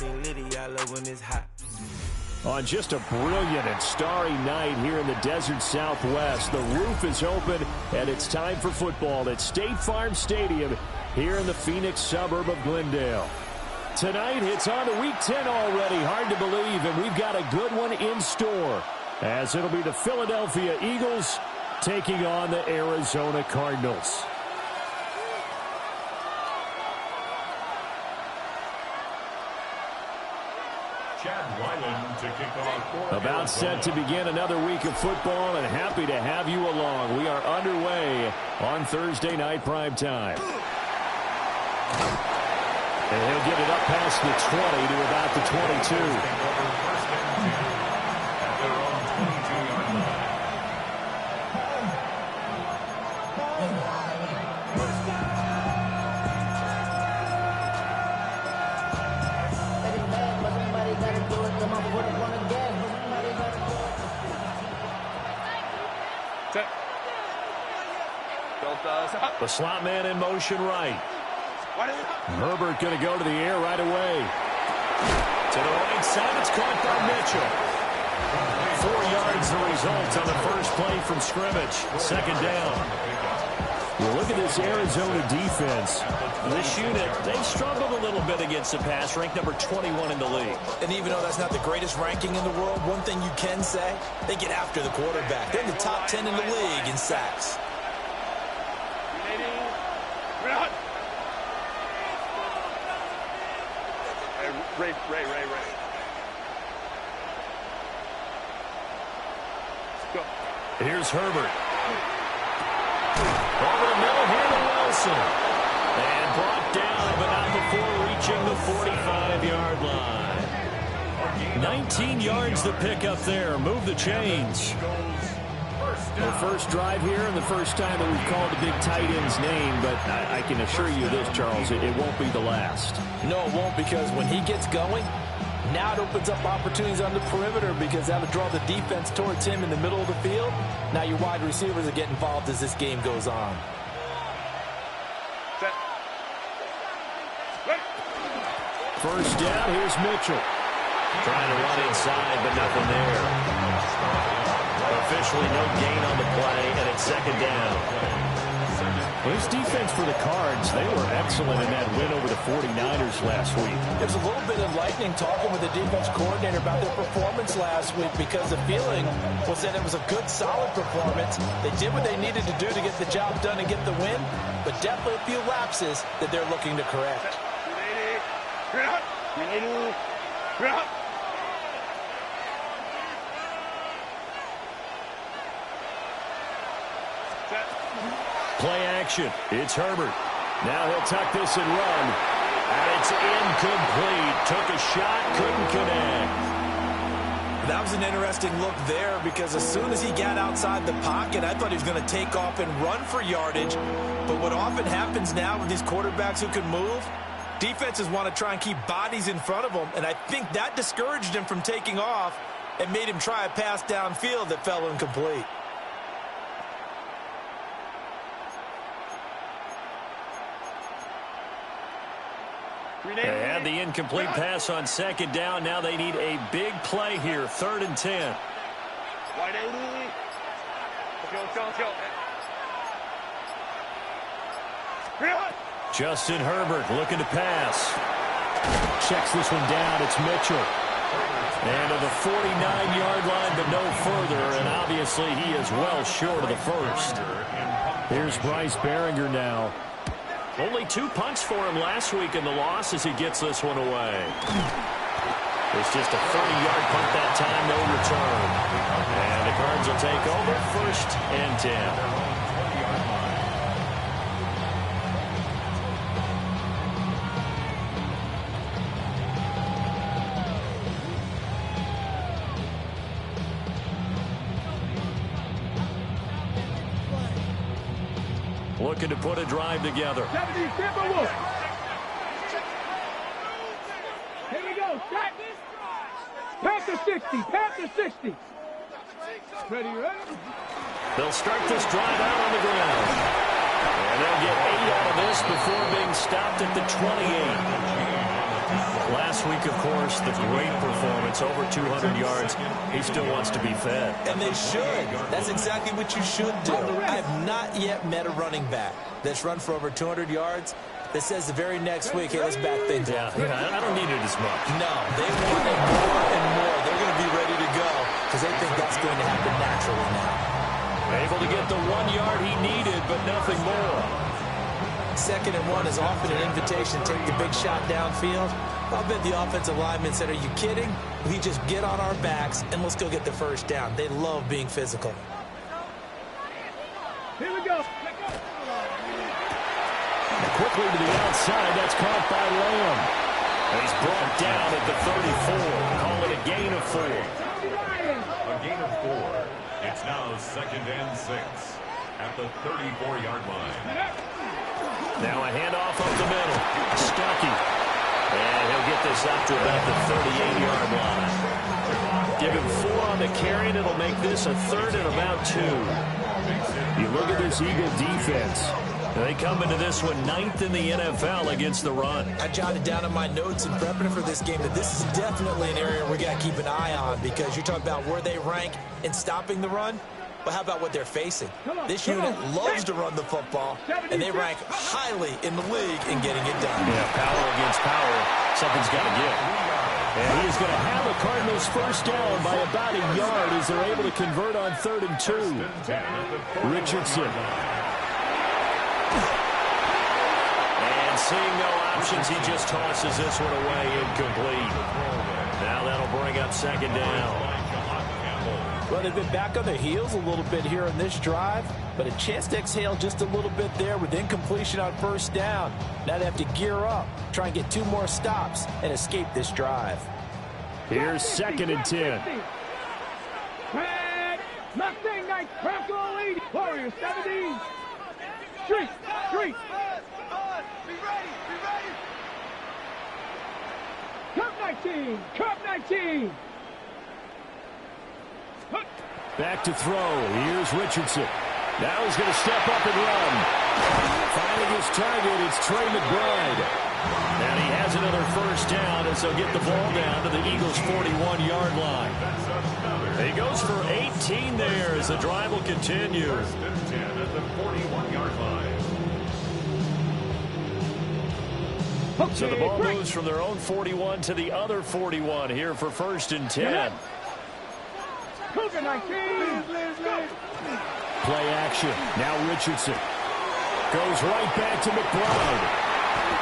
everything litty. I love when it's hot. On just a brilliant and starry night here in the desert Southwest, the roof is open, and it's time for football at State Farm Stadium here in the Phoenix suburb of Glendale. Tonight, it's on to Week 10 already. Hard to believe, and we've got a good one in store, as it'll be the Philadelphia Eagles taking on the Arizona Cardinals. About set to begin another week of football, and happy to have you along. We are underway on Thursday night primetime. And he'll get it up past the 20 to about the 22. The slot man in motion right. Herbert going to go to the air right away. To the right side, it's caught by Mitchell. 4 yards the result on the first play from scrimmage. Second down. Well, look at this Arizona defense. This unit, they struggled a little bit against the pass, ranked number 21 in the league. And even though that's not the greatest ranking in the world, one thing you can say, they get after the quarterback. They're in the top 10 in the league in sacks. Ray. Go. Here's Herbert. Over the middle here to Wilson. And brought down, but not before reaching the 45-yard line. 19 yards to pick up there. Move the chains. The first drive here and the first time that we've called a big tight end's name, but I can assure you this, Charles, it won't be the last. No, it won't, because when he gets going, now it opens up opportunities on the perimeter, because that'll draw the defense towards him in the middle of the field. Now your wide receivers will get involved as this game goes on. First down, here's Mitchell. Trying to run inside, but nothing there. Officially no gain on the play, and it's second down. Well, this defense for the Cards, they were excellent in that win over the 49ers last week. There's a little bit enlightening talking with the defense coordinator about their performance last week, because the feeling was that it was a good, solid performance. They did what they needed to do to get the job done and get the win, but definitely a few lapses that they're looking to correct. Play action. It's Herbert. Now he'll tuck this and run. And it's incomplete. Took a shot, couldn't connect. That was an interesting look there, because as soon as he got outside the pocket, I thought he was going to take off and run for yardage. But what often happens now with these quarterbacks who can move, defenses want to try and keep bodies in front of them, and I think that discouraged him from taking off and made him try a pass downfield that fell incomplete. They had the incomplete pass on second down. Now they need a big play here, 3rd and 10. Justin Herbert looking to pass. Checks this one down. It's Mitchell. And to the 49-yard line, but no further. And obviously he is well short of the first. Here's Bryce Behringer now. Only 2 punts for him last week in the loss as he gets this one away. It's just a 30-yard punt that time, no return. And the Cards will take over, 1st and 10. Looking to put a drive together. Here we go. Panther 60. Panther 60. Ready? They'll start this drive out on the ground. And they'll get 8 out of this before being stopped at the 28. Last week, of course, the great performance, over 200 yards. He still wants to be fed. And they should. That's exactly what you should do. I have not yet met a running back that's run for over 200 yards that says the very next week, hey, let's back things up. Yeah, I don't need it as much. No, they want it more and more. They're going to be ready to go because they think that's going to happen naturally now. Able to get the 1 yard he needed, but nothing more. 2nd and 1 is often an invitation to take the big shot downfield. I'll bet the offensive linemen said, are you kidding? We just get on our backs and let's go get the first down. They love being physical. Here we go. Quickly to the outside. That's caught by Lamb. And he's brought down at the 34. Call it a gain of 4. A gain of 4. It's now 2nd and 6 at the 34-yard line. Now a handoff up the middle. Stuckey. And he'll get this up to about the 38-yard line. Give him 4 on the carry, and it'll make this a 3rd and about 2. You look at this Eagle defense. They come into this one 9th in the NFL against the run. I jotted down in my notes in prepping for this game that this is definitely an area we got to keep an eye on because you're talking about where they rank in stopping the run. But how about what they're facing? This unit loves to run the football, and they rank highly in the league in getting it done. Yeah, power against power. Something's got to give. And he is going to have the Cardinals first down by about a yard as they're able to convert on 3rd and 2. Richardson. Seeing no options, he just tosses this one away, incomplete. Now that'll bring up 2nd down. Well, they've been back on their heels a little bit here on this drive, but a chance to exhale just a little bit there with incompletion on 1st down. Now they have to gear up, try and get 2 more stops, and escape this drive. Here's 2nd and 10. Mustang Knights, Bronco 80, Warriors 17. Street. Cup 19. Back to throw. Here's Richardson. Now he's going to step up and run. Finding his target, it's Trey McBride. And he has another first down as they'll get the ball down to the Eagles' 41-yard line. He goes for 18 there as the drive will continue. 10 at the 41-yard line. So the ball moves from their own 41 to the other 41 here for 1st and 10. Cougar 19. Play action. Now Richardson goes right back to McBride.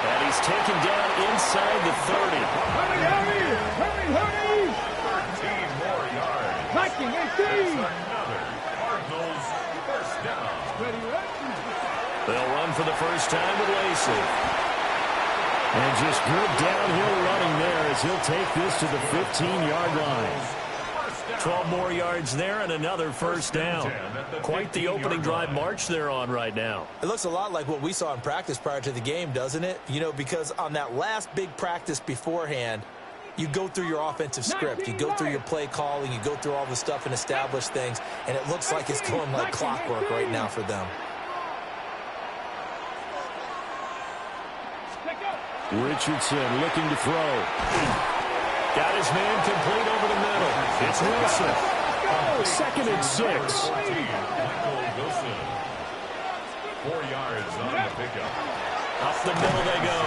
And he's taken down inside the 30. Hurry. 13 more yards. Viking 18. Another Cardinals first down. They'll run for the first time with Lacey. And just good downhill running there as he'll take this to the 15-yard line. 12 more yards there and another first down. Quite the opening drive march they're on right now. It looks a lot like what we saw in practice prior to the game, doesn't it? You know, because on that last big practice beforehand, you go through your offensive script. You go through your play calling. You go through all the stuff and establish things. And it looks like it's going like clockwork right now for them. Richardson looking to throw. Got his man complete over the middle. It's Wilson. 2nd and 6. Wilson. 4 yards on the pickup. Up the middle they go.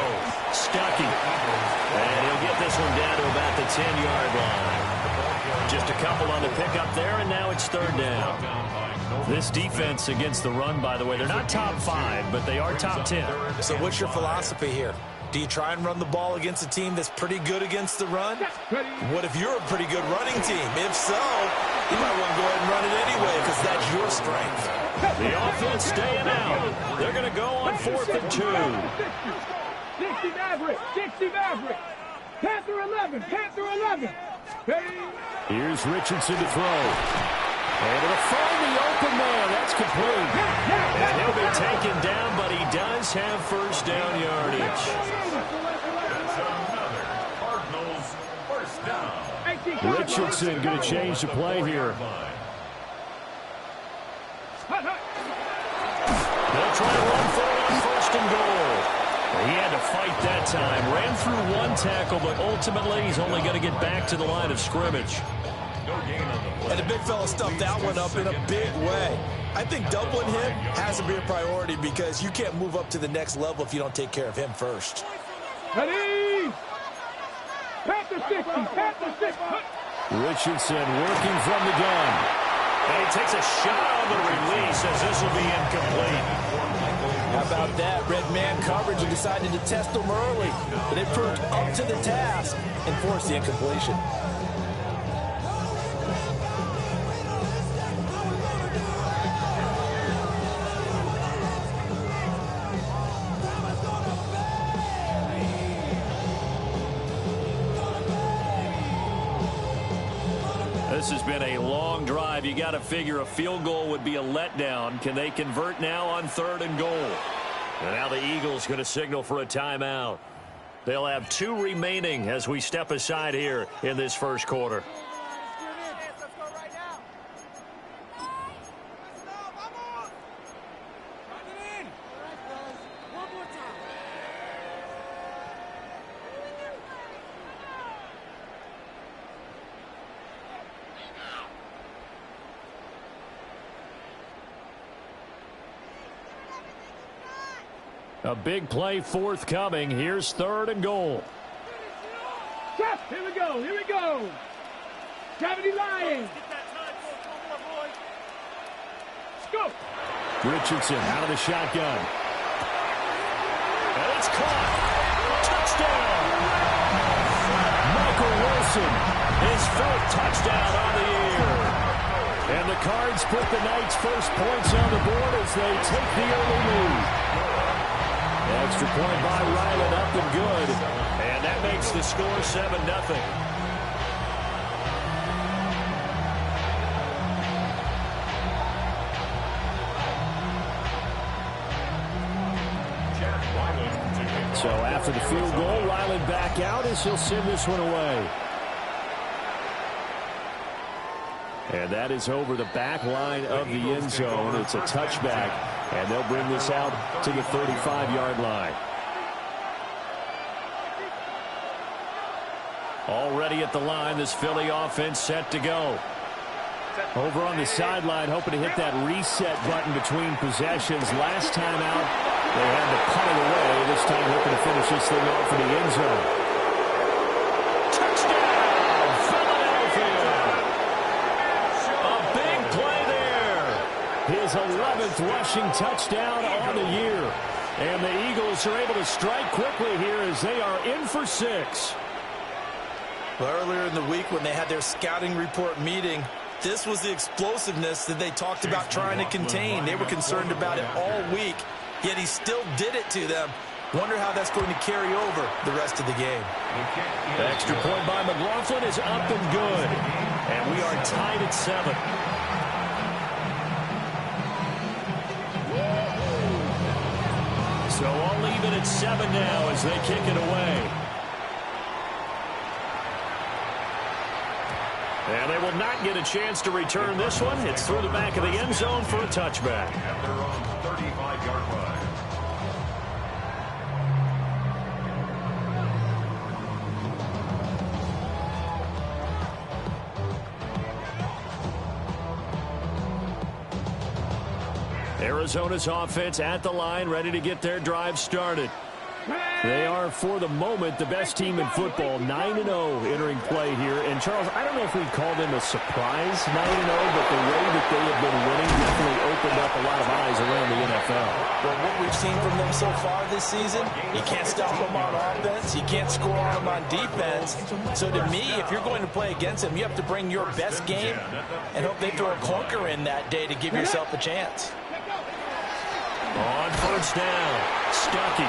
Stuckey. And he'll get this one down to about the 10-yard line. Just a couple on the pickup there, and now it's 3rd down. This defense against the run, by the way, they're not top 5, but they are top 10. So what's your philosophy here? Do you try and run the ball against a team that's pretty good against the run? What if you're a pretty good running team? If so, you might want to go ahead and run it anyway because that's your strength. The offense staying out. They're going to go on 4th and 2. 60 Maverick. Panther 11. Here's Richardson to throw. And it'll find the open man. That's complete. And he'll be taken down, but he does have first down yardage. That's another Cardinals first down. Richardson going to change the play here. They'll try to run for it on 1st and goal. He had to fight that time. Ran through one tackle, but ultimately he's only going to get back to the line of scrimmage. And the big fella stuffed that one up in a big way. I think doubling him has to be a priority because you can't move up to the next level if you don't take care of him first. Ready? Panther 60, Panther 60. Richardson working from the gun. And he takes a shot on the release as this will be incomplete. How about that? Red man coverage and decided to test them early. But they proved up to the task and forced the incompletion. This has been a long drive. You got to figure a field goal would be a letdown. Can they convert now on 3rd and goal? And now the Eagles going to signal for a timeout. They'll have 2 remaining as we step aside here in this first quarter. A big play forthcoming. Here's 3rd and goal. Stop. Here we go. Here we go. Gravity Lions. Let's go. Richardson out of the shotgun. And it's caught. Touchdown. Michael Wilson. His 4th touchdown on the year. And the Cards put the Knights' first points on the board as they take the early lead. Extra point by Ryland, up and good. And that makes the score 7-0. So after the field goal, Ryland back out as he'll send this one away. And that is over the back line of the end zone. It's a touchback, and they'll bring this out to the 35-yard line. Already at the line, this Philly offense set to go. Over on the sideline, hoping to hit that reset button between possessions. Last time out, they had to punt it away. This time hoping to finish this thing off in the end zone. Touchdown, Philadelphia! A big play there. His 11th rushing touchdown on the year. And the Eagles are able to strike quickly here as they are in for 6. Well, earlier in the week when they had their scouting report meeting, this was the explosiveness that they talked about trying to contain. They were concerned about it all week, yet he still did it to them. Wonder how that's going to carry over the rest of the game. The extra point by McLaughlin is up and good. And we are tied at 7. So I'll leave it at 7 now as they kick it away. And they will not get a chance to return this one. It's through the back of the end zone for a touchback. At their own 35-yard line. Arizona's offense at the line, ready to get their drive started. They are, for the moment, the best team in football, 9-0 entering play here. And, Charles, I don't know if we'd call them a surprise 9-0, but the way that they have been winning definitely opened up a lot of eyes around the NFL. Well, what we've seen from them so far this season, you can't stop them on offense, you can't score on them on defense. So to me, if you're going to play against them, you have to bring your best game and hope they throw a clunker in that day to give yourself a chance. On first down, Stuckey.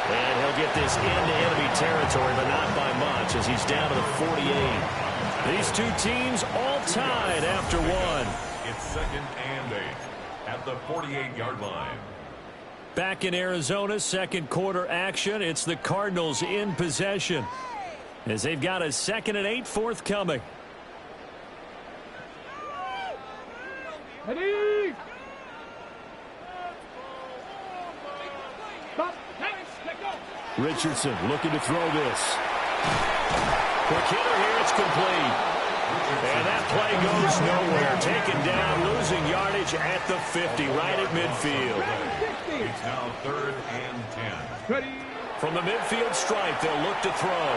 And he'll get this into enemy territory, but not by much as he's down to the 48. These two teams all tied after one. It's 2nd and 8 at the 48-yard line. Back in Arizona, second quarter action. It's the Cardinals in possession as they've got a 2nd and 8 forthcoming. Ready? Stop. Richardson looking to throw this. Quick hitter here, it's complete. And that play goes nowhere. Taken down, losing yardage at the 50, right at midfield. It's now 3rd and 10. From the midfield stripe, they'll look to throw.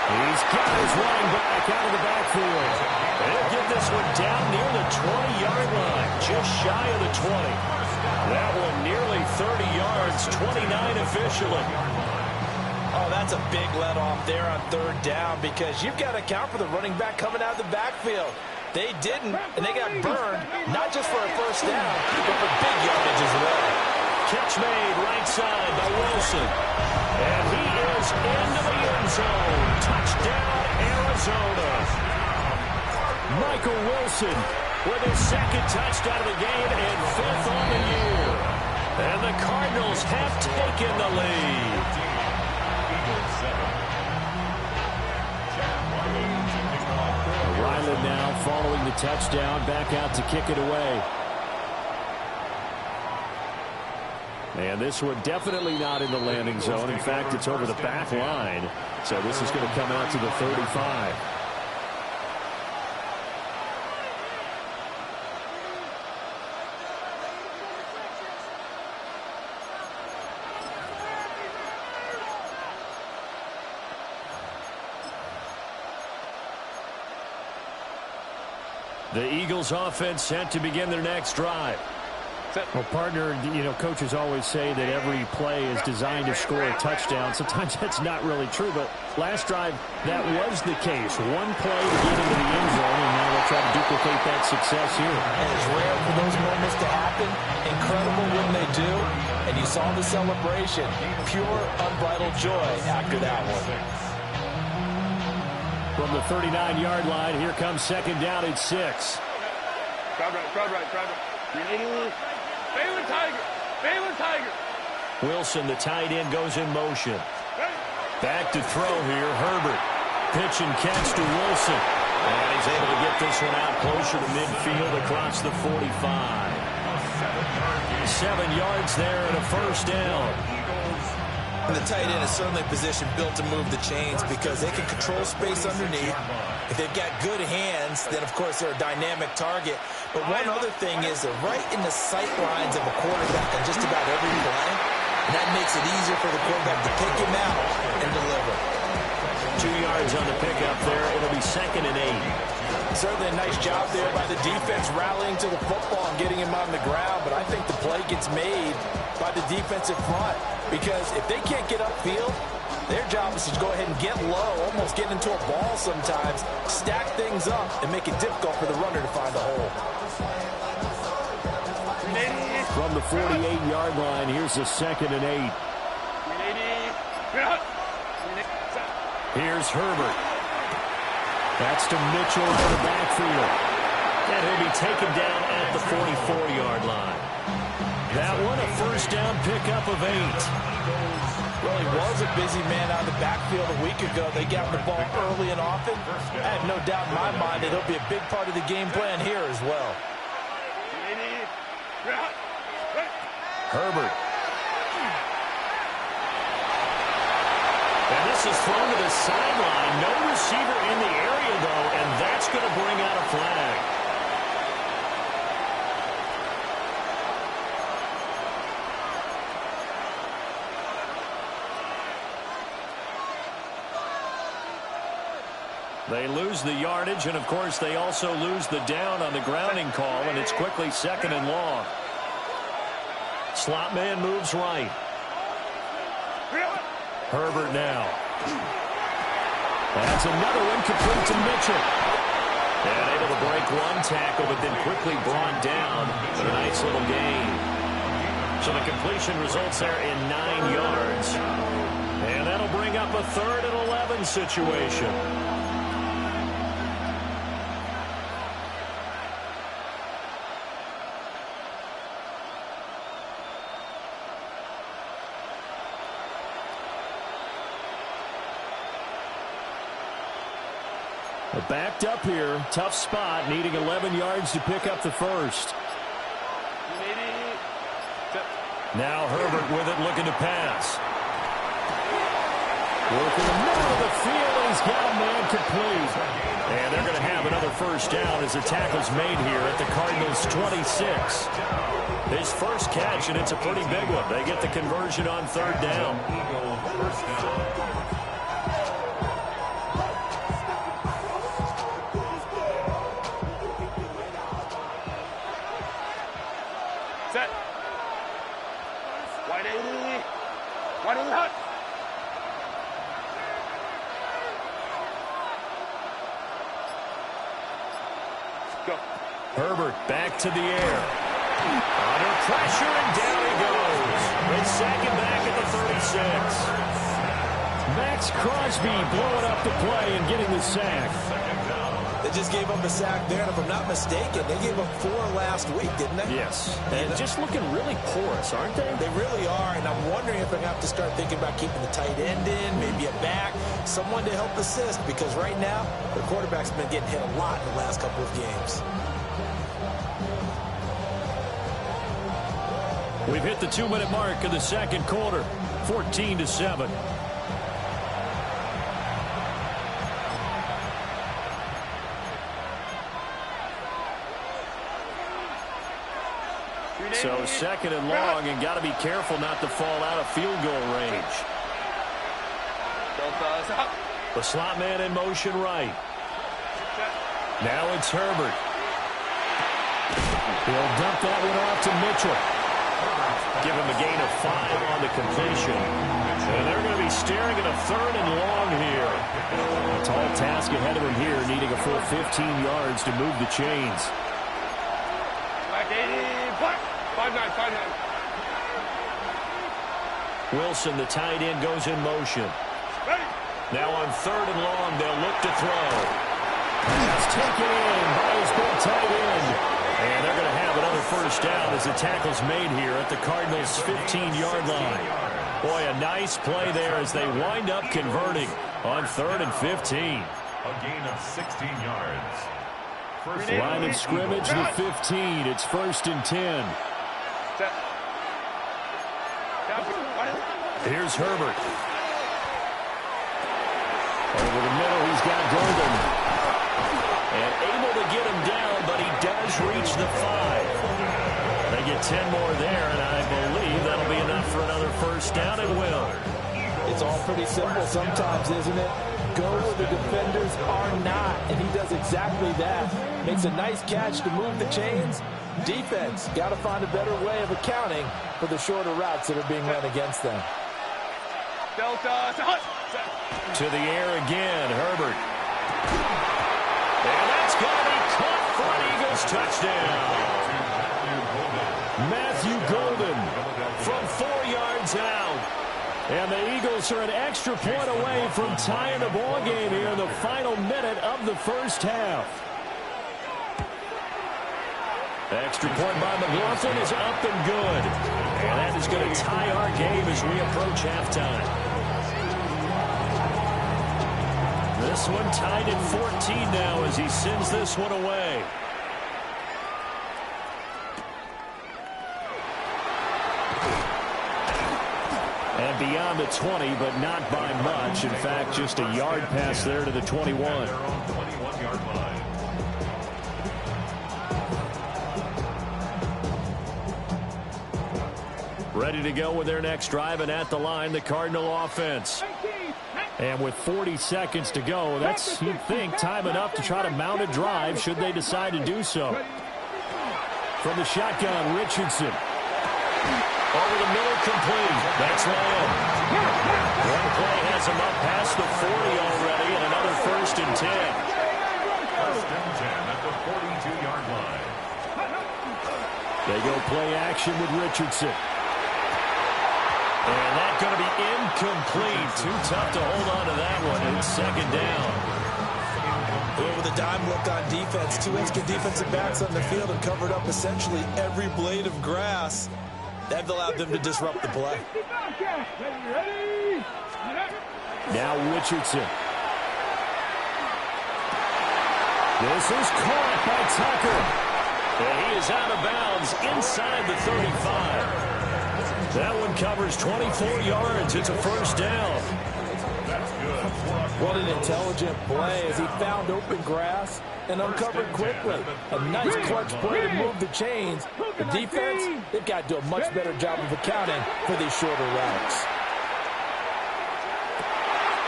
He's got his running back out of the backfield. They'll get this one down near the 20-yard line, just shy of the 20. That one nearly 30 yards, 29 officially. Oh, that's a big let off there on 3rd down because you've got to account for the running back coming out of the backfield. They didn't, and they got burned, not just for a first down, but for big yardage as well. Catch made right side by Wilson. And he is into the end zone. Touchdown, Arizona. Michael Wilson with his 2nd touchdown of the game and 5th on the year. And the Cardinals have taken the lead. Ryland now following the touchdown, back out to kick it away. And this one definitely not in the landing zone. In fact, it's over the back line. So this is going to come out to the 35. The Eagles offense set to begin their next drive. Well, partner, coaches always say that every play is designed to score a touchdown. Sometimes that's not really true, but last drive, that was the case. One play to get into the end zone, and now they'll try to duplicate that success here. And it's rare for those moments to happen. Incredible when they do. And you saw the celebration. Pure, unbridled joy after that one. From the 39-yard line, here comes 2nd down and 6. Crowd right. Baylor Tiger. Wilson, the tight end, goes in motion. Back to throw here, Herbert. Pitch and catch to Wilson. And he's able to get this one out closer to midfield across the 45. 7 yards there and a first down. And the tight end is certainly a position built to move the chains because they can control space underneath. If they've got good hands, then, of course, they're a dynamic target. But one other thing is they're right in the sight lines of a quarterback on just about every play. And that makes it easier for the quarterback to pick him out and deliver. 2 yards on the pickup there. It'll be 2nd and 8. Certainly a nice job there by the defense rallying to the football and getting him on the ground. But I think the play gets made by the defensive front because if they can't get upfield, their job is to go ahead and get low, almost get into a ball sometimes, stack things up, and make it difficult for the runner to find a hole. From the 48-yard line, here's the 2nd and 8. Here's Herbert. That's to Mitchell in the backfield. And he'll be taken down at the 44-yard line. That one, a first down pickup of 8. Well, he was a busy man out of the backfield a week ago. They got the ball early and often. I have no doubt in my mind that he'll be a big part of the game plan here as well. Herbert. And this is thrown to the sideline. No receiver in the area, though, and that's going to bring out a flag. They lose the yardage, and, of course, they also lose the down on the grounding call, and it's quickly 2nd and long. Slot man moves right. Herbert now. That's another one complete to Mitchell. And able to break one tackle, but then quickly brought down. But a nice little gain. So the completion results there in 9 yards. And that'll bring up a 3rd and 11 situation. Backed up here, tough spot, needing 11 yards to pick up the first. Now Herbert with it, looking to pass. Working the middle of the field, and he's got a man complete. And they're going to have another first down as the tackle's made here at the Cardinals' 26. His first catch, and it's a pretty big one. They get the conversion on third down. Eagle first down. Set. Wide 80. Wide 80 hot. Go. Herbert back to the air. Under pressure, and down he goes. They sack him back at the 36. Max Crosby blowing up the play and getting the sack. They just gave up a sack there, and if I'm not mistaken, they gave up 4 last week, didn't they? Yes. And just looking really porous, aren't they? They really are, and I'm wondering if I have to start thinking about keeping the tight end in, maybe a back, someone to help assist, because right now, the quarterback's been getting hit a lot in the last couple of games. We've hit the 2-minute mark of the second quarter, 14-7. So second and long, and got to be careful not to fall out of field goal range. The slot man in motion right. Now it's Herbert. He'll dump that one off to Mitchell. Give him a gain of 5 on the completion. And they're going to be staring at a third and long here. A tall task ahead of him here, needing a full 15 yards to move the chains. Back 80. Black. 5-9. 5-9. Wilson, the tight end, goes in motion. Ready. Now on third and long, they'll look to throw. He's taken in by his big tight end. And they're going to have another first down as the tackle's made here at the Cardinals' 15-yard line. Boy, a nice play there as they wind up converting on third and 15. A gain of 16 yards. First Line of scrimmage, the 15. It's first and 10. Set. Here's Herbert. Over the middle, he's got Golden. And able to get him down, but he does reach the 5. They get 10 more there, and I believe that'll be enough for another first down. It will. It's all pretty simple sometimes, isn't it? Go where the defenders are not, and he does exactly that. Makes a nice catch to move the chains. Defense got to find a better way of accounting for the shorter routes that are being run against them. Delta. To the air again, Herbert. And that's going to be caught for an Eagles touchdown. Matthew Golden from 4 yards out. And the Eagles are an extra point away from tying the ball game here in the final minute of the first half. Extra point by McLaughlin is up and good. And that is going to tie our game as we approach halftime. This one tied at 14 now as he sends this one away. And beyond the 20, but not by much. In fact, just a yard pass there to the 21. Their own 21-yard line. Ready to go with their next drive, and at the line, the Cardinal offense. And with 40 seconds to go, that's, you'd think, time enough to try to mount a drive should they decide to do so. From the shotgun, Richardson. Over the middle, complete. That's Lamb. One play has him up past the 40 already, and another first and 10. First and 10 at the 42-yard line. They go play action with Richardson. And that's going to be incomplete. Too tough to hold on to that one. It's second down. With a dime look on defense, 2 extra defensive backs on the field and covered up essentially every blade of grass. That allowed them to disrupt the play. Now Richardson. This is caught by Tucker. And he is out of bounds inside the 35. That one covers 24 yards. It's a first down. That's What an intelligent play as he found open grass and uncovered quickly. A nice clutch play to move the chains. The defense, they've got to do a much better job of accounting for these shorter routes.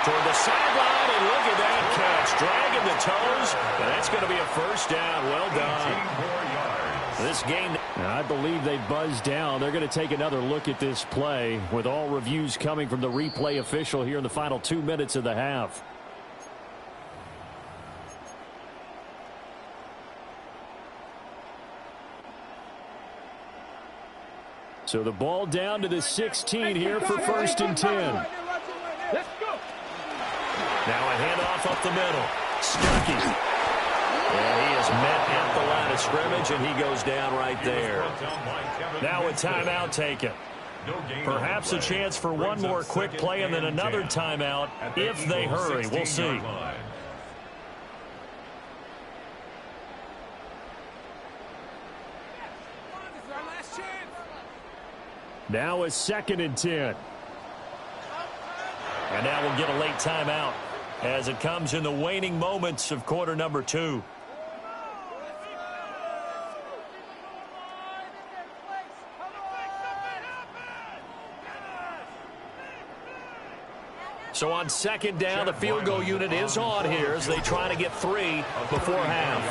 Toward the sideline, and look at that catch. Dragging the toes, and that's going to be a first down. Well done. This game, I believe they buzzed down. They're going to take another look at this play with all reviews coming from the replay official here in the final 2 minutes of the half. So the ball down to the 16 here for 1st and 10. Let's go. now a handoff up the middle. Stuckey. And he is met at the line of scrimmage, and he goes down right there. Now a timeout taken. Perhaps a chance for one more quick play and then another timeout if they hurry. We'll see. Now a 2nd and 10. And now we'll get a late timeout as it comes in the waning moments of quarter number 2. So on 2nd down, the field goal unit is on here as they try to get 3 before half.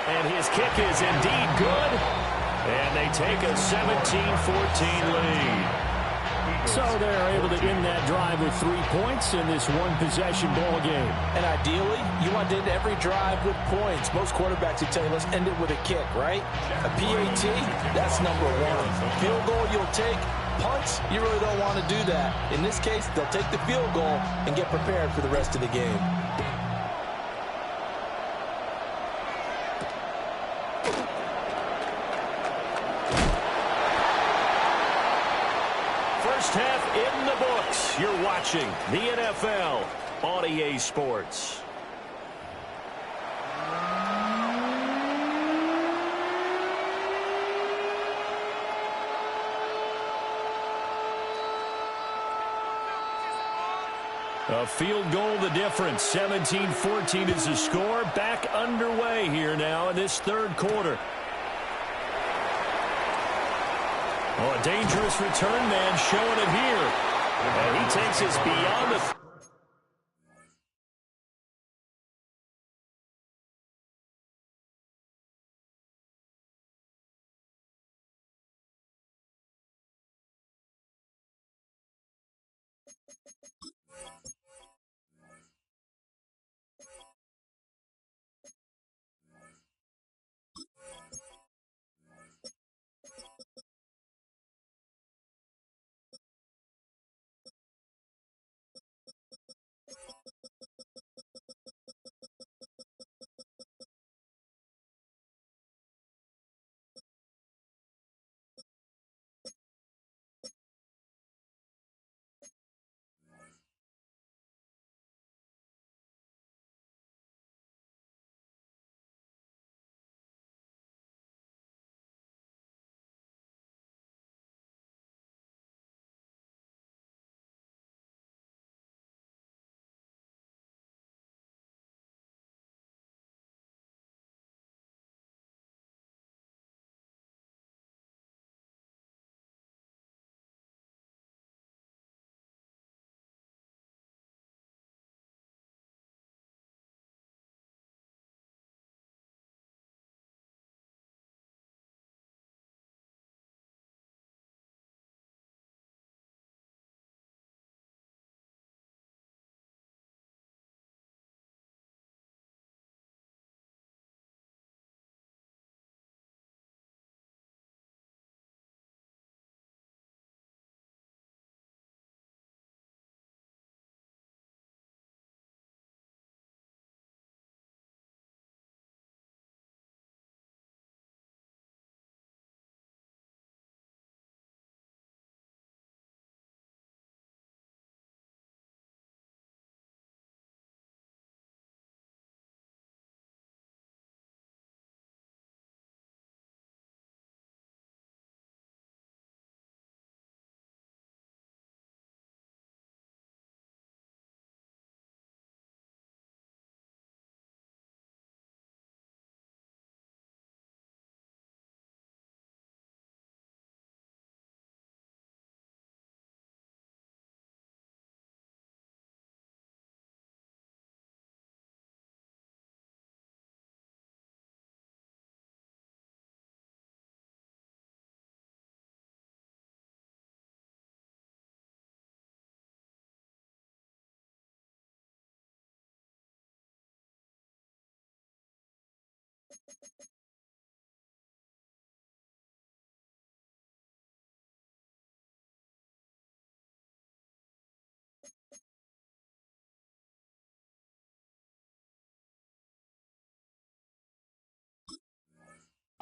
And his kick is indeed good. And they take a 17-14 lead. So they're able to end that drive with 3 points in this one-possession ball game. And ideally, you want to end every drive with points. Most quarterbacks would tell you, let's end it with a kick, right? A PAT, that's number 1. Field goal you'll take. Punts, you really don't want to do that. In this case, they'll take the field goal and get prepared for the rest of the game. First half in the books. You're watching the NFL on EA Sports. A field goal the difference. 17-14 is the score. Back underway here now in this 3rd quarter. Oh, a dangerous return man showing it here. And he takes us beyond the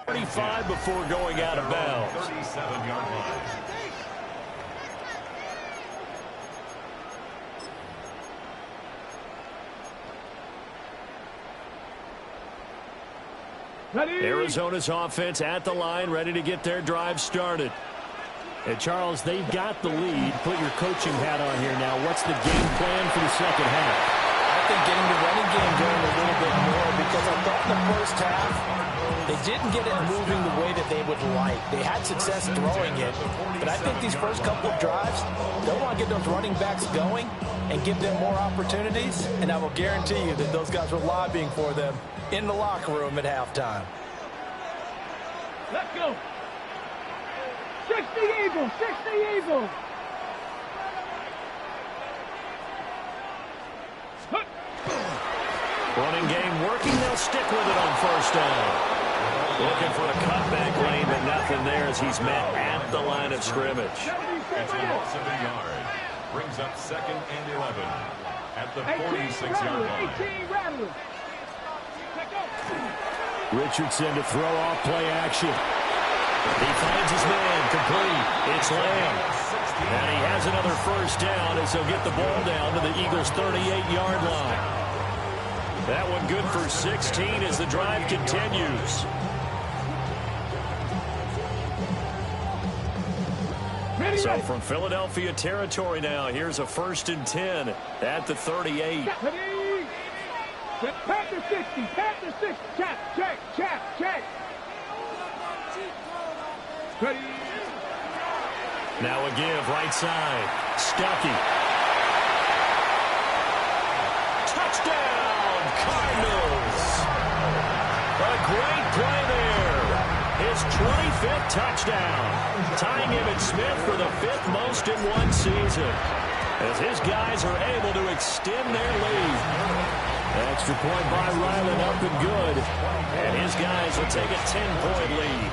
35 before going out of bounds. 37-yard line. Ready? Arizona's offense at the line, ready to get their drive started. And Charles, they've got the lead. Put your coaching hat on here now. What's the game plan for the second half? I think getting the running game going a little bit more, because I thought in the first half they didn't get it moving the way that they would like. They had success throwing it, but I think these first couple of drives, they'll want to get those running backs going and give them more opportunities, and I will guarantee you that those guys were lobbying for them in the locker room at halftime. Let's go. 60 Eagles, 60 Eagles. Running game working. They'll stick with it on first down. Looking for a cutback lane, but nothing there as he's met at the line of scrimmage. It's a loss of a yard. Brings up 2nd and 11 at the 46-yard line. 18 rattlers. Richardson to throw off play action. He finds his man complete. It's Lamb. And he has another first down as he'll get the ball down to the Eagles' 38-yard line. That one good for 16 as the drive continues. So from Philadelphia territory now, here's a 1st and 10 at the 38. Panther 60, Panther 60, check. Ready. Now a give, right side. Stuckey. Touchdown, Cardinals. A great play there. His 25th touchdown. Tying Emmitt Smith for the 5th most in one season. As his guys are able to extend their lead. Extra point by Ryland, up and good. And his guys will take a 10-point lead.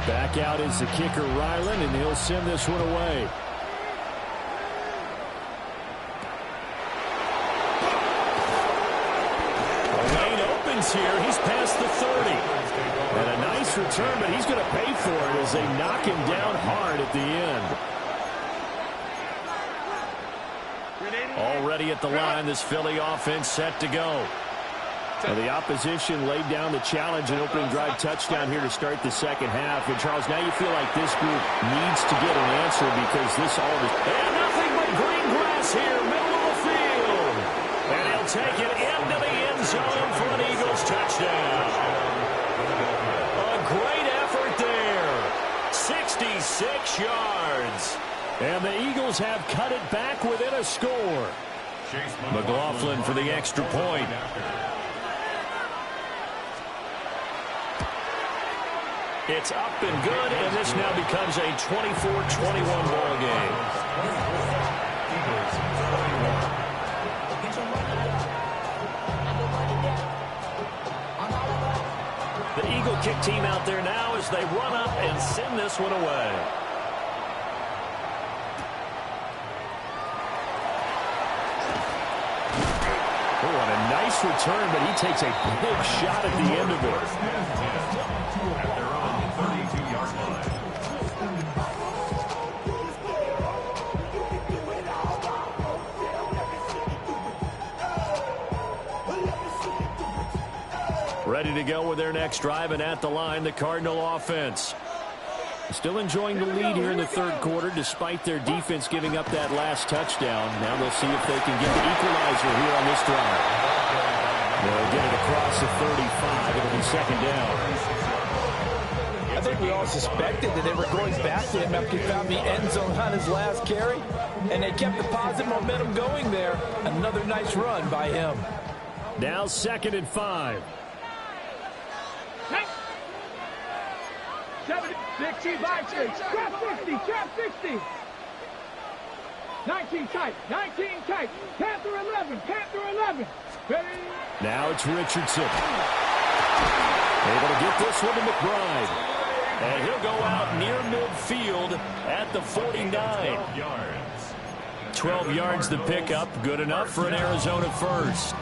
Back out is the kicker, Ryland, and he'll send this one away. Lane opens here. He's past the 30. And a nice return, but he's going to pay for it as they knock him down hard at the end. Already at the line, this Philly offense set to go. Well, the opposition laid down the challenge and opening drive touchdown here to start the second half. And, Charles, now you feel like this group needs to get an answer because this all is... And nothing but green grass here, middle of the field. And he'll take it into the end zone for an Eagles touchdown. A great effort there. 66 yards. And the Eagles have cut it back within a score. McLaughlin for the extra point. It's up and good, and this now becomes a 24-21 ball game. The Eagle kick team out there now as they run up and send this one away. Oh, and a nice return, but he takes a big shot at the end of it. At their own 32-yard line. Ready to go with their next drive, and at the line, the Cardinal offense. Still enjoying the lead here in the third quarter, despite their defense giving up that last touchdown. Now they'll see if they can get the equalizer here on this drive. They'll get it across the 35. It'll be second down. I think we all suspected that they were going back to him after he found the end zone on his last carry, and they kept the positive momentum going there. Another nice run by him. Now 2nd and 5. 70, 60, trap 60, trap 60. 19 tight, Panther 11. Ready? Now it's Richardson. Able to get this one to McBride. And he'll go out near midfield at the 49. yards. 12 yards the pickup. Good enough for an Arizona first.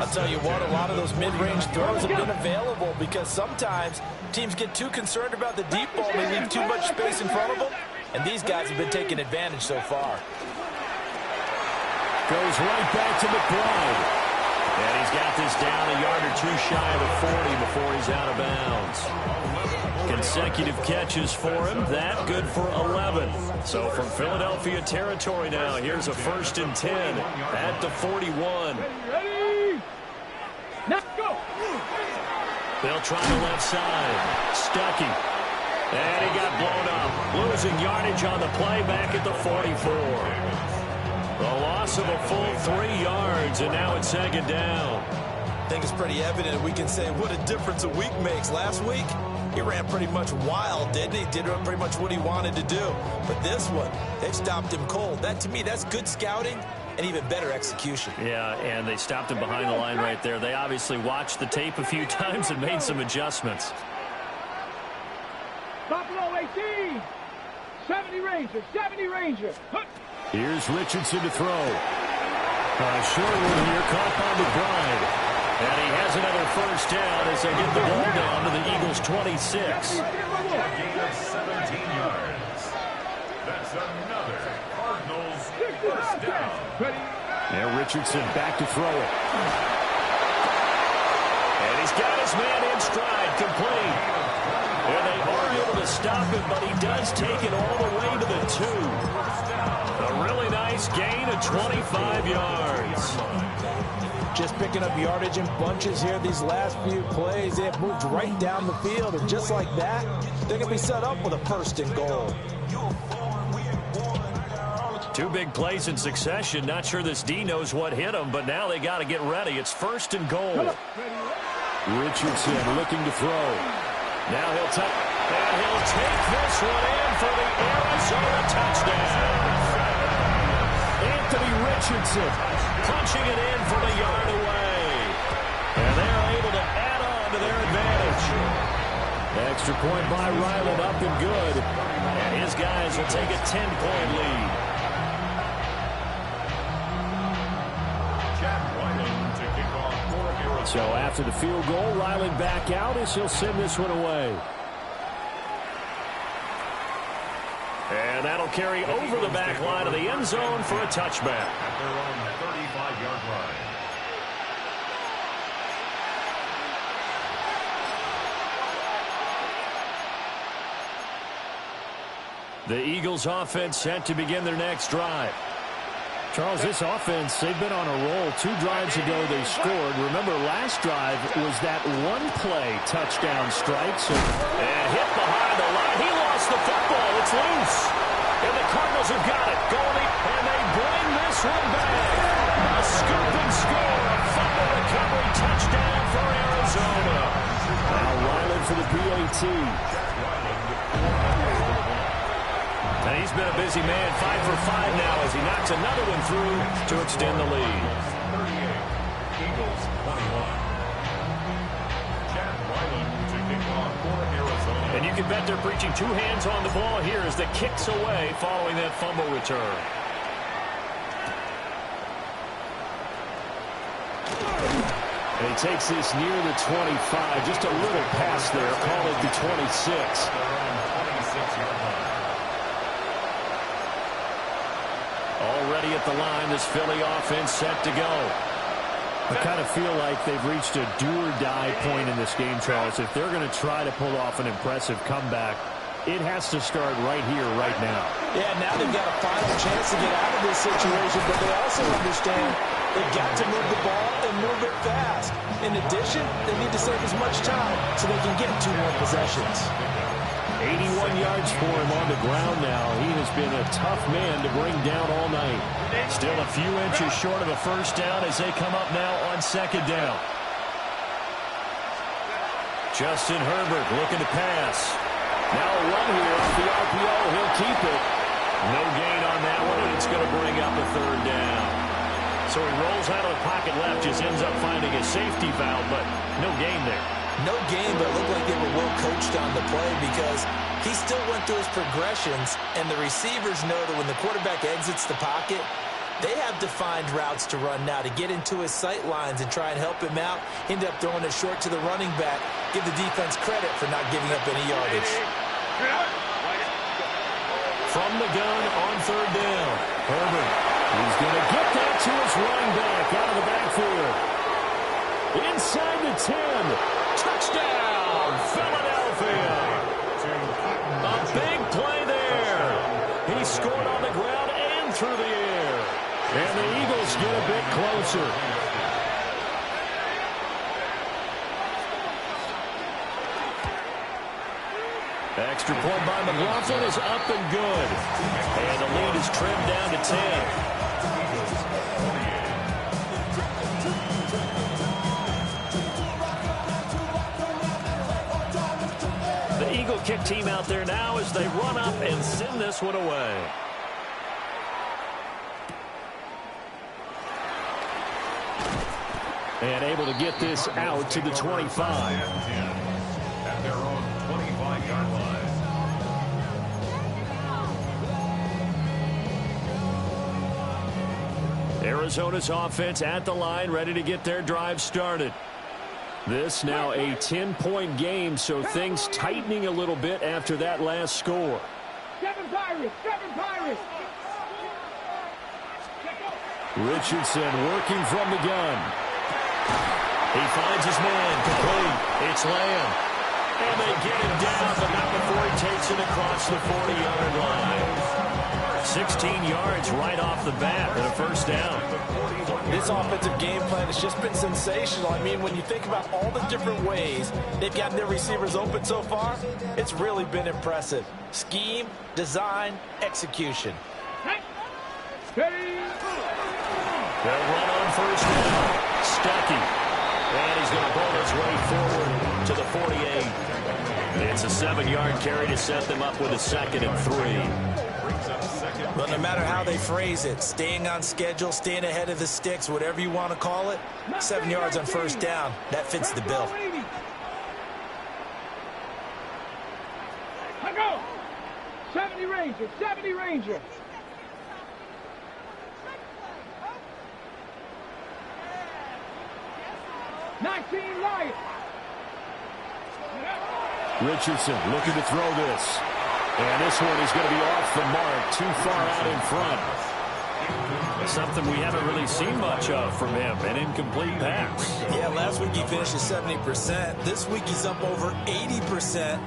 I'll tell you what, a lot of those mid-range throws have been available because sometimes teams get too concerned about the deep ball. They leave too much space in front of them, and these guys have been taking advantage so far. Goes right back to McBride. And he's got this down a yard or two shy of the 40 before he's out of bounds. Consecutive catches for him. That good for 11. So from Philadelphia territory now, here's a 1st and 10 at the 41. Ready? Now go. They'll try the left side. Stuckey. And he got blown up. Losing yardage on the play back at the 44. The loss of a full 3 yards, and now it's 2nd down. I think it's pretty evident we can say what a difference a week makes. Last week, he ran pretty much wild, didn't he? Did pretty much what he wanted to do. But this one, they've stopped him cold. That, to me, that's good scouting and even better execution. Yeah, and they stopped him behind the line right there. They obviously watched the tape a few times and made some adjustments. Buffalo 18. 70 Ranger. 70 Ranger. Hook. Here's Richardson to throw. Short one here, caught by McBride. And he has another 1st down as they get the ball down to the Eagles' 26. A gain of 17 yards. That's another Cardinals 1st down. And Richardson back to throw it. And he's got his man in stride, complete. And they are able to stop him, but he does take it all the way to the 2. A really nice gain of 25 yards. Just picking up yardage in bunches here these last few plays. They have moved right down the field, and just like that, they're going to be set up with a 1st and goal. 2 big plays in succession. Not sure this D knows what hit him, but now they got to get ready. It's 1st and goal. Richardson looking to throw. Now he'll take this one in for the Arizona touchdown. Anthony Richardson Punching it in from a yard away. And they're able to add on to their advantage. extra point by Ryland, up and good. And his guys will take a 10-point lead. So after the field goal, Ryland back out as he'll send this one away. And that'll carry over the back line of the end zone for a touchback. At their own 35-yard line. The Eagles offense set to begin their next drive. Charles, this offense, they've been on a roll. 2 drives ago they scored. Remember, last drive was that one-play touchdown strike. And hit behind the line. He lost the football. It's loose. And the Cardinals have got it. Goldie, and they bring this one back. A scoop and score. A fumble recovery touchdown for Arizona. Now Ryland for the PAT. And he's been a busy man, 5 for 5 now as he knocks another one through to extend the lead. 38, Eagles 21. Chad Ryland to kick off for Arizona. And you can bet they're preaching 2 hands on the ball here as the kick's away following that fumble return. And he takes this near the 25. Just a little pass there. Call it the 26. Around 26-yard line. Already at the line, this Philly offense set to go. I kind of feel like they've reached a do-or-die point in this game, Charles. If they're going to try to pull off an impressive comeback, it has to start right here, right now. Yeah, now they've got a final chance to get out of this situation, but they also understand they've got to move the ball and move it fast. In addition, they need to save as much time so they can get 2 more possessions. 81 yards for him on the ground now. He has been a tough man to bring down all night. Still a few inches short of a first down as they come up now on 2nd down. Justin Herbert looking to pass. Now a run here off the RPO. He'll keep it. No gain on that one, and it's going to bring up a 3rd down. So he rolls out of the pocket left, just ends up finding a safety valve, but no gain there. No gain, but it looked like they were well coached on the play because he still went through his progressions, and the receivers know that when the quarterback exits the pocket, They have defined routes to run now to get into his sight lines and try and help him out. End up throwing it short to the running back. Give the defense credit for not giving up any yardage. From the gun on third down. Herbert, he's going to get that to his running back out of the backfield. Inside the 10. Touchdown, Philadelphia. A big play there. He scored on the ground and through the air. And the Eagles get a bit closer. Extra point by McLaughlin is up and good. And the lead is trimmed down to 10. The Eagle kick team out there now as they run up and send this one away. And able to get this out to the 25. At their own 25-yard line. Arizona's offense at the line, ready to get their drive started. This now a 10-point game, so things tightening a little bit after that last score. 7 Pirates, 7 Pirates. Richardson working from the gun. He finds his man, complete. It's Lamb. And they get him down, but not before he takes it across the 40-yard line. 16 yards right off the bat and a first down. This offensive game plan has just been sensational. I mean, when you think about all the different ways they've gotten their receivers open so far, it's really been impressive. Scheme, design, execution. Ready. They'll run on first down. Stuckey. And he's going to pull his way forward to the 48. It's a 7-yard carry to set them up with a 2nd and 3. But no matter how they phrase it, staying on schedule, staying ahead of the sticks, whatever you want to call it, 7 yards on first down, that fits the bill. I go. 70 Ranger, 70 Ranger. Lions. Richardson looking to throw this. And this one is going to be off the mark, too far out in front. Something we haven't really seen much of from him, an incomplete pass. Yeah, last week he finished at 70%. This week he's up over 80%.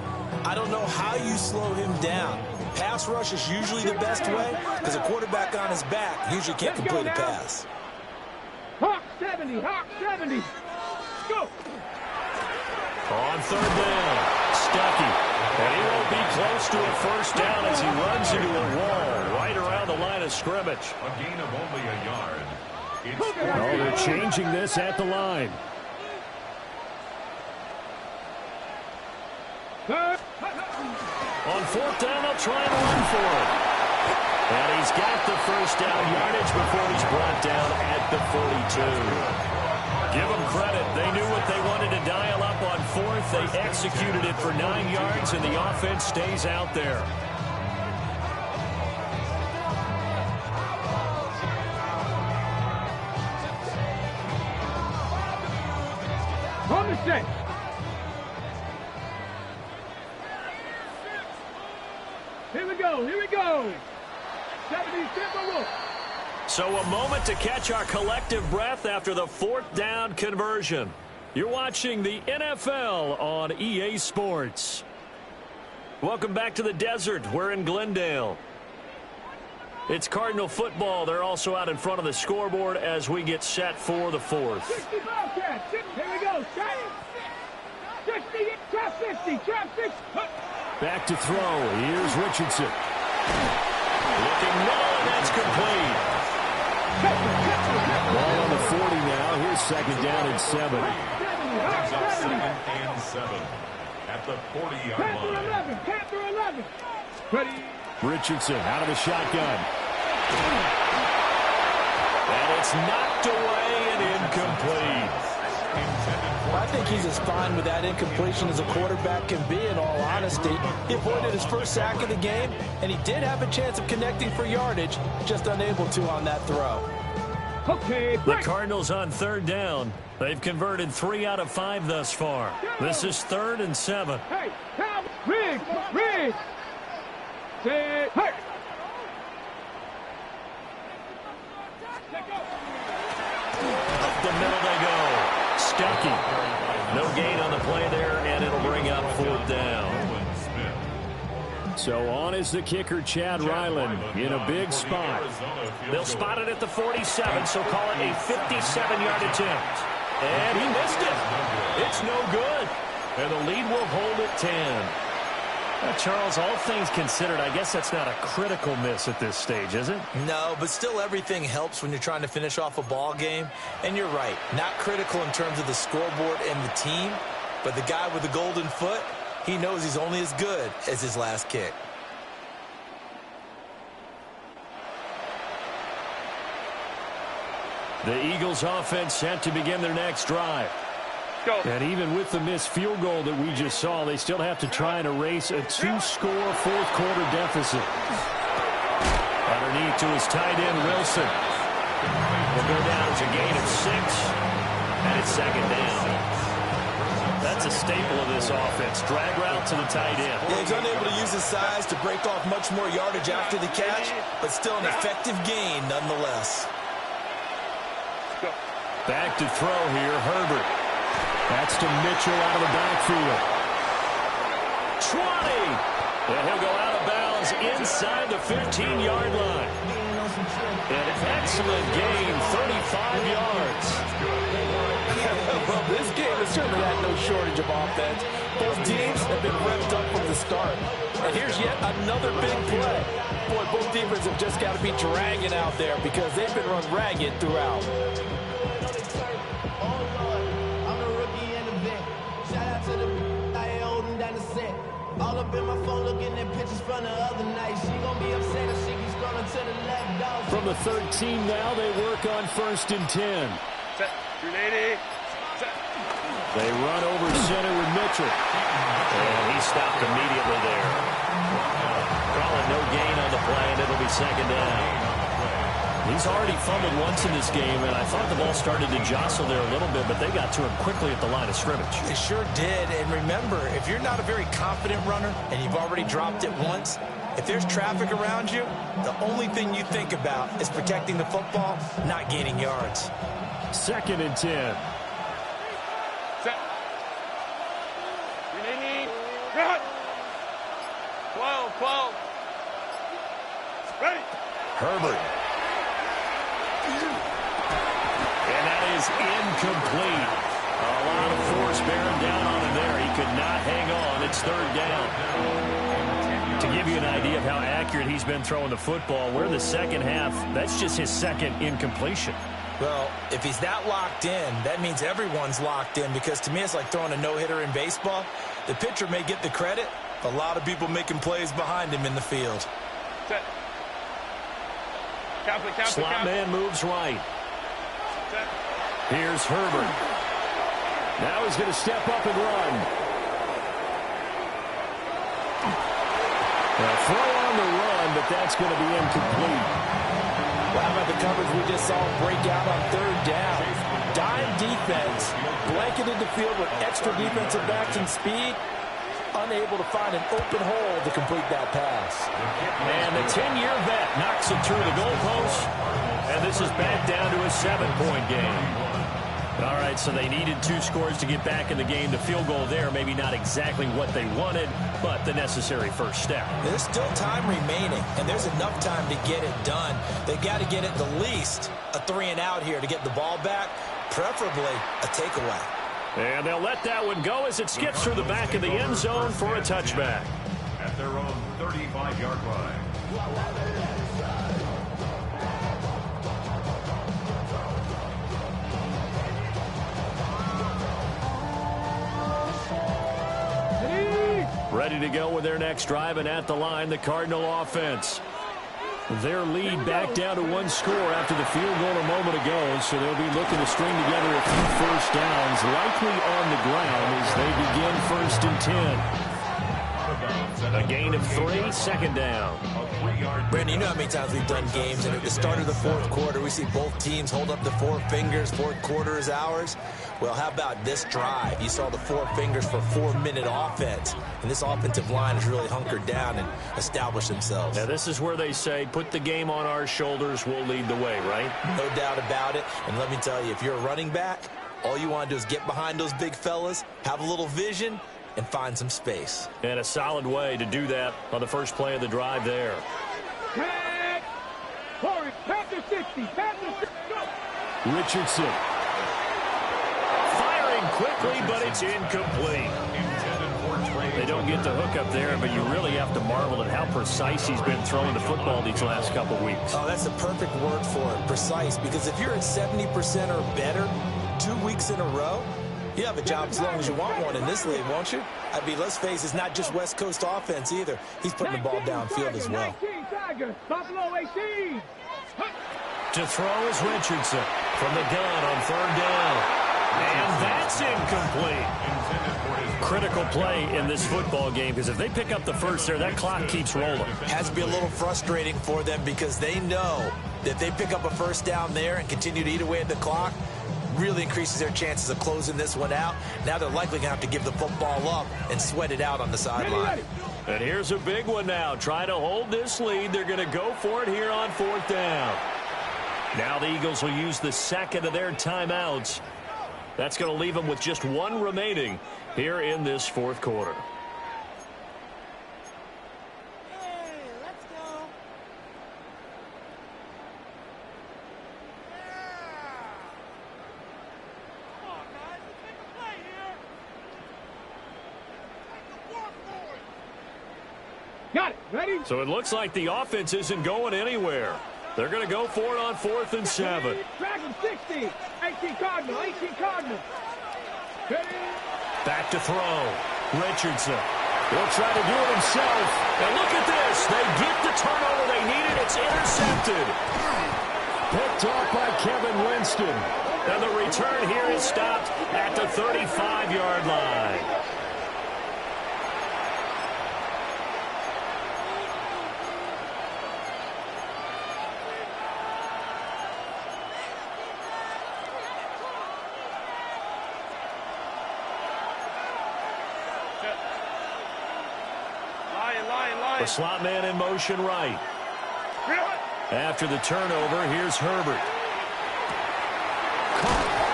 I don't know how you slow him down. Pass rush is usually the best way because a quarterback on his back usually can't complete a pass. Hawk 70, Hawk 70. Go. On third down, Stuckey. And he won't be close to a first down as he runs into a wall right around the line of scrimmage. A gain of only a yard. Oh, they're changing this at the line. On fourth down, they'll try and run for it. And he's got the first down yardage before he's brought down at the 42. Give them credit. They knew what they wanted to dial up on fourth. They executed it for 9 yards, and the offense stays out there. On the set. Here we go. Here we go. 70 Timberwolves. So a moment to catch our collective breath after the fourth down conversion. You're watching the NFL on EA Sports. Welcome back to the desert. We're in Glendale. It's Cardinal football. They're also out in front of the scoreboard as we get set for the fourth. 60 Bobcats. Here we go. 60, trap 50, trap 50. Back to throw. Here's Richardson. Looking middle, and that's complete. Ball on the 40 now. Here's second down and 7. Brings up 2nd and 7 at the 40-yard line. Panther 11. Ready. Richardson out of the shotgun. And it's knocked away and incomplete. Intended Well, I think he's as fine with that incompletion as a quarterback can be, in all honesty. He avoided his first sack of the game, and he did have a chance of connecting for yardage, just unable to on that throw. Okay, the Cardinals on 3rd down. They've converted 3 out of 5 thus far. This is 3rd and 7. Hey, come, Riggs. Say, hey. Up the middle they go. Stuckey. No gain on the play there, and it'll bring up 4th down. So on is the kicker, Chad Ryland, in a big spot. They'll spot it at the 47, so call it a 57-yard attempt. And he missed it. It's no good. And the lead will hold at 10. Charles, all things considered, I guess that's not a critical miss at this stage, is it? No, but still everything helps when you're trying to finish off a ball game. And you're right, not critical in terms of the scoreboard and the team, but the guy with the golden foot, he knows he's only as good as his last kick. The Eagles offense set to begin their next drive. Go. And even with the missed field goal that we just saw, they still have to try and erase a 2-score fourth-quarter deficit. Underneath to his tight end, Wilson. Will go down to a gain of 6, and it's 2nd down. That's a staple of this offense. Drag route to the tight end. Yeah, he's unable to use his size to break off much more yardage after the catch, but still an effective gain nonetheless. Back to throw here, Herbert. That's to Mitchell out of the backfield. 20! And he'll go out of bounds inside the 15-yard line. An excellent gain, 35 yards. Well, this game has certainly had no shortage of offense. Both teams have been revved up from the start. And here's yet another big play. Boy, both defenses have just got to be dragging out there because they've been run ragged throughout. All up in my phone looking at pictures from the other night. She gon' be upset if she keeps scrolling to the left, dog. From the 13 now, they work on 1st and 10. Set. 280. Set. They run over center with Mitchell. And he stopped immediately there. Calling no gain on the play, and it'll be 2nd down. He's already fumbled once in this game, and I thought the ball started to jostle there a little bit, but they got to him quickly at the line of scrimmage. They sure did. And remember, if you're not a very confident runner and you've already dropped it once, if there's traffic around you, the only thing you think about is protecting the football, not gaining yards. 2nd and 10. Set. 380. Cut. 12. Ready. Herbert. And that is incomplete. A lot of force bearing down on him there. He could not hang on. It's 3rd down. To give you an idea of how accurate he's been throwing the football, we're the second half. That's just his 2nd incompletion. Well, if he's that locked in, that means everyone's locked in, because to me it's like throwing a no-hitter in baseball. The pitcher may get the credit, a lot of people making plays behind him in the field. Set. Slot man moves right. Set. Here's Herbert. Now he's going to step up and run. Now throw on the run, but that's going to be incomplete. Well, how about the coverage we just saw break out on 3rd down? Dime defense, blanketed the field with extra defensive backs and speed, unable to find an open hole to complete that pass. And the 10-year vet knocks it through the goalpost, and this is back down to a 7-point game. All right, so they needed 2 scores to get back in the game. The field goal there, maybe not exactly what they wanted, but the necessary first step. There's still time remaining, and there's enough time to get it done. They've got to get at the least a 3-and-out here to get the ball back, preferably a takeaway. And they'll let that one go as it skips through the back of the end zone for a touchback. At their own 35-yard line. Ready. Ready to go with their next drive, and at the line, the Cardinal offense. Their lead back down to one score after the field goal a moment ago, so they'll be looking to string together a few first downs, likely on the ground as they begin 1st and 10. A gain of 3, second down. Brandon, you know how many times we've done games, and at the start of the fourth quarter, we see both teams hold up the 4 fingers, fourth quarter is ours. Well, how about this drive? You saw the 4 fingers for 4-minute offense, and this offensive line has really hunkered down and established themselves. Now, this is where they say, put the game on our shoulders, we'll lead the way, right? No doubt about it, and let me tell you, if you're a running back, all you want to do is get behind those big fellas, have a little vision, and find some space. And a solid way to do that on the first play of the drive there. Tag! Corey, pass to 60, pass to 60, go! Richardson. Firing quickly, but it's incomplete. They don't get the hook up there, but you really have to marvel at how precise he's been throwing the football these last couple weeks. Oh, that's a perfect word for it, precise, because if you're at 70% or better 2 weeks in a row, you have a job as long as you want one in this league, won't you? I mean, let's face it, it's not just West Coast offense either. He's putting the ball downfield as well. 19 Tigers, Buffalo 18. To throw is Richardson from the gun on 3rd down. And that's incomplete. Critical play in this football game, because if they pick up the first there, that clock keeps rolling. Has to be a little frustrating for them because they know that if they pick up a first down there and continue to eat away at the clock, really increases their chances of closing this one out. Now they're likely going to have to give the football up and sweat it out on the sideline. And here's a big one now. Try to hold this lead. They're going to go for it here on 4th down. Now the Eagles will use the second of their timeouts. That's going to leave them with just 1 remaining here in this 4th quarter. Got it, ready? So it looks like the offense isn't going anywhere. They're going to go for it on 4th and 7. Track him 60. 18 Cardinal, 18 Cardinal. Back to throw. Richardson. He'll try to do it himself. And look at this. They get the turnover they needed. It's intercepted. Picked off by Kevin Winston. And the return here is stopped at the 35-yard line. The slot man in motion right. After the turnover, here's Herbert.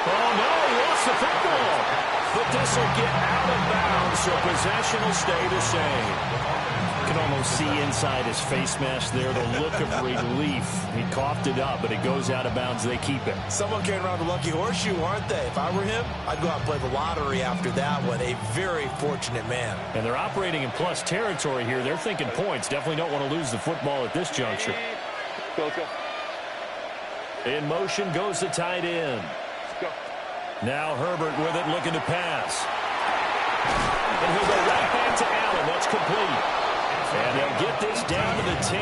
Oh, no, he lost the football. But this will get out of bounds, so possession will stay the same. You can almost see inside his face mask there the look of relief. He coughed it up, but it goes out of bounds. They keep it. Someone carrying around the lucky horseshoe, aren't they? If I were him, I'd go out and play the lottery after that one. A very fortunate man. And they're operating in plus territory here. They're thinking points. Definitely don't want to lose the football at this juncture. Go. In motion goes the tight end. Go. Now Herbert with it, looking to pass. And he'll go right back to Allen. That's complete. And they'll get this down to the 10.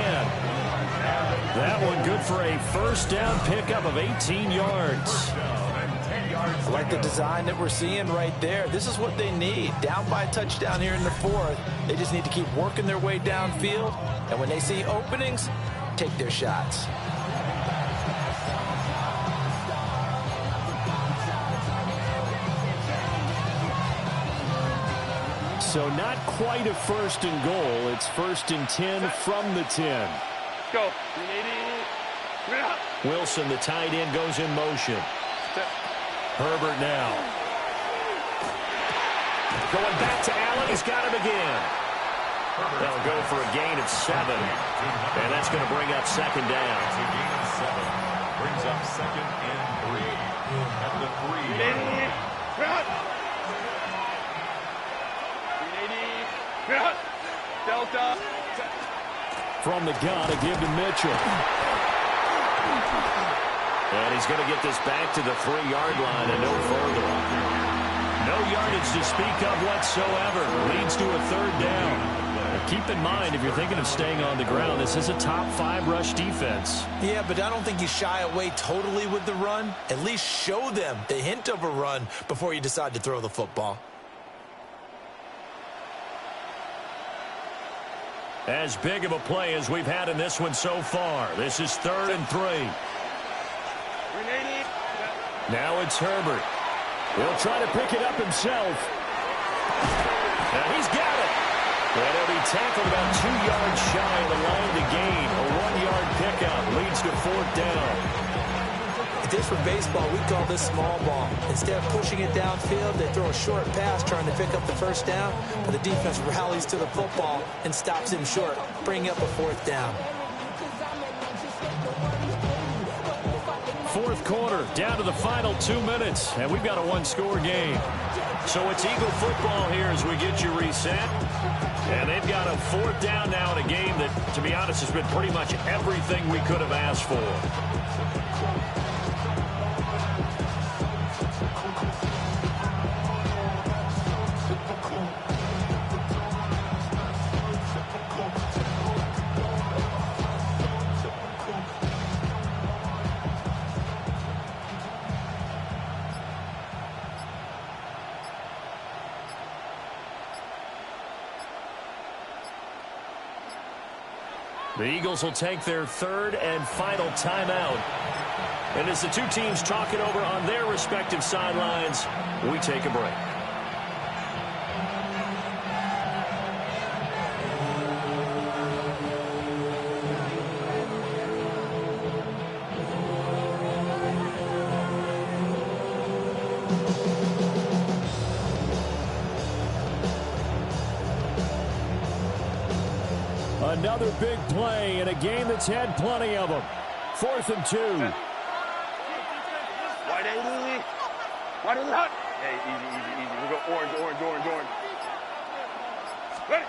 That one good for a first down pickup of 18 yards. I like the design that we're seeing right there. This is what they need. Down by a touchdown here in the 4th. They just need to keep working their way downfield. And when they see openings, take their shots. So not quite a 1st and goal. It's 1st and 10 from the 10. Go. Wilson, the tight end, goes in motion. Herbert now. Going back to Allen. He's got him again. They'll go for a gain of 7. And that's going to bring up 2nd down. It's a gain of 7. Brings up 2nd and 3. At the 3-yard line. Delta. From the gun, a give to Mitchell. And he's going to get this back to the 3-yard line and no further. No yardage to speak of whatsoever. Leads to a 3rd down. keep in mind, if you're thinking of staying on the ground, this is a top 5 rush defense. Yeah, but I don't think you shy away totally with the run. At least show them the hint of a run before you decide to throw the football. As big of a play as we've had in this one so far. This is 3rd and 3. Now it's Herbert. He'll try to pick it up himself. And he's got it. And he'll be tackled about 2 yards shy of the line to gain. A 1-yard pickup leads to 4th down. If this were baseball, we call this small ball. Instead of pushing it downfield, they throw a short pass trying to pick up the 1st down, but the defense rallies to the football and stops him short, bringing up a 4th down. 4th quarter, down to the final 2 minutes, and we've got a 1-score game. So it's Eagle football here as we get you reset. And they've got a 4th down now in a game that, to be honest, has been pretty much everything we could have asked for. The Eagles will take their 3rd and final timeout. And as the two teams talk it over on their respective sidelines, we take a break. Another big play in a game that's had plenty of them. 4th and 2. Wide angle. Wide is hot. Hey, easy. We go orange. Ready?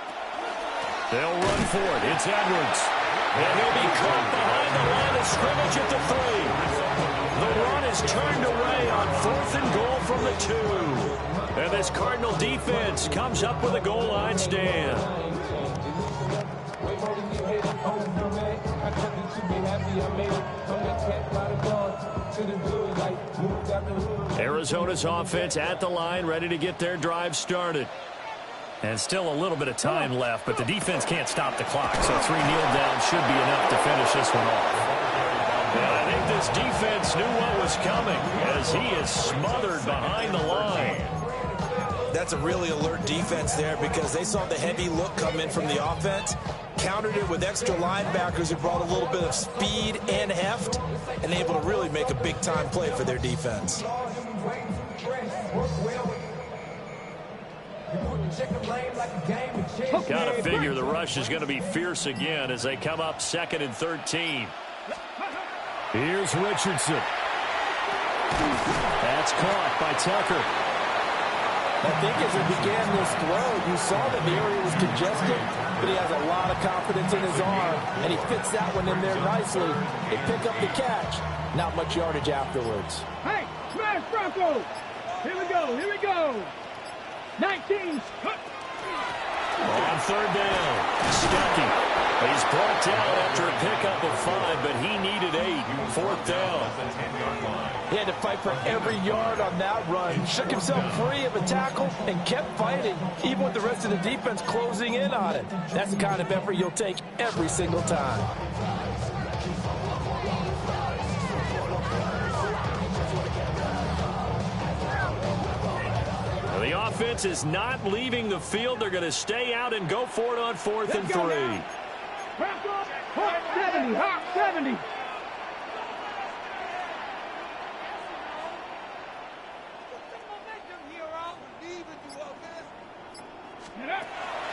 They'll run for it. It's Edwards. And he'll be caught behind the line of scrimmage at the 3. The run is turned away on 4th and goal from the 2. And this Cardinal defense comes up with a goal line stand. Arizona's offense at the line, ready to get their drive started. And still a little bit of time left, but the defense can't stop the clock, so 3 kneel downs should be enough to finish this one off. And I think this defense knew what was coming as he is smothered behind the line. That's a really alert defense there because they saw the heavy look come in from the offense, countered it with extra linebackers who brought a little bit of speed and heft, and able to really make a big-time play for their defense. Got to figure the rush is going to be fierce again as they come up 2nd and 13. Here's Richardson. That's caught by Tucker. I think as he began this throw, you saw that the area was congested, but he has a lot of confidence in his arm, and he fits that one in there nicely. They pick up the catch. Not much yardage afterwards. Hey, smash Bronco! Here we go. 19. On 3rd down, Stuckey. He's brought down after a pickup of 5, but he needed 8. 4th down. He had to fight for every yard on that run. Shook himself free of a tackle and kept fighting, even with the rest of the defense closing in on it. That's the kind of effort you'll take every single time. The offense is not leaving the field. They're going to stay out and go for it on 4th and 3. Hawk 70, Hawk 70.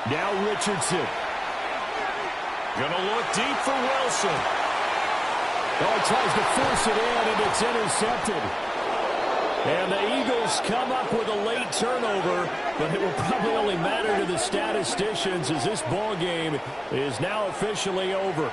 Now Richardson. Going to look deep for Wilson. Oh, tries to force it in, and it's intercepted. And the Eagles come up with a late turnover, but it will probably only matter to the statisticians as this ball game is now officially over.